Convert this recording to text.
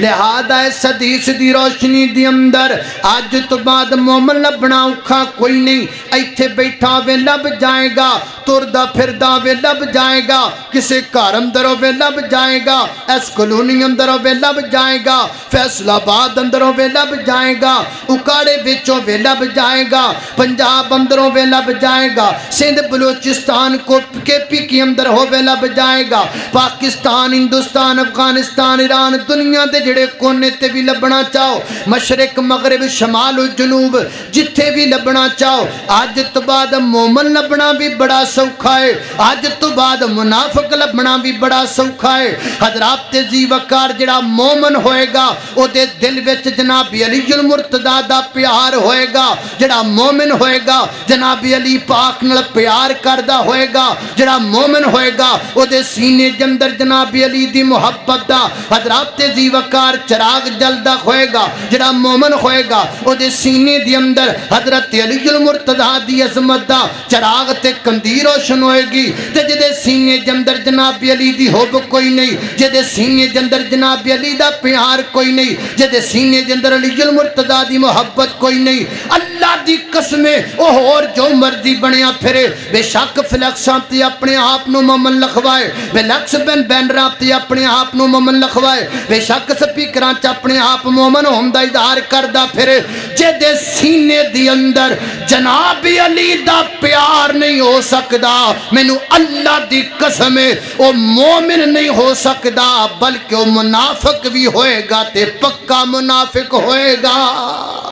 لہذا اس حدیث دی روشنی دی اندر آج تو بعد مومن لبنا اوکھا کوئی نہیں. ایتھے بیٹھا وے لب جائے گا, تردہ پھردہ وے لب جائے گا, کسے گھر اندر ہوے لب جائے گا, اس کلونی اندر ہوے لب جائے گا, فیصل آباد اندر ہوے لب جائے گا, اکاڑے وچوں وے لب جائے گا, پنجاب اندروں وے لب جائے گا, سندھ بلوچستان کو کے پی کی اندر ہوے لب جائے گا, پاکستان, ہندوستان, افغانستان, ایران, دنیا دے جڑے کونے تے بھی لبنا چاہو, مشرق, مغرب, شمال و جنوب, جتھے بھی لبنا چاہو. آج تو بعد مومن لبنا بھی بڑا سوکھا ہے, آج تو بعد منافق لبنا بھی بڑا سوکھا ہے. حضرات ذی وقار جڑا مومن ہوئے گا او دے دل وچ جناب علی المرتضیٰ دا پیار ہوئے گا. جڑا مومن ہوئے گا جناب علی پاک نال پیار کردہ ہوئے گا. جڑا مومن ہوئے گا او دے سینے جندر جناب علی دی محبت دا حضرات ذی وقار چراغ جلدہ ہوئے گا. جڑا مومن ہوئے گا او دے سینے دی اندر حضرت علی المرتضیٰ دی عظمت دا چراغ تے کندی روشن ہوئے گی. تے جدے سینے جندر جناب علی دی حب کوئی نہیں, جدے سینے جندر جناب علی دا پیار کوئی نہیں, جدے سینے جندر علی المرتضیٰ دی محبت کوئی نہیں, اللہ دی قسمیں او اور جو مرضی بنیا پھرے, بے شک فلیکساں تے اپنے آپ نو مومن لکھوائے, بے لکس بینراں تے اپنے آپ نو مومن لکھوائے, بے شک سپیکراں تے اپنے آپ مومن ہوندہ اظہار کردہ پھرے, جدے سینے دی اندر جناب علی دا پیار نہیں ہو سکدا, مینوں اللہ دی قسم ہے او مومن نہیں ہو سکدا, بلکہ وہ منافق بھی ہوئے گا تے پکا منافق ہوئے گا.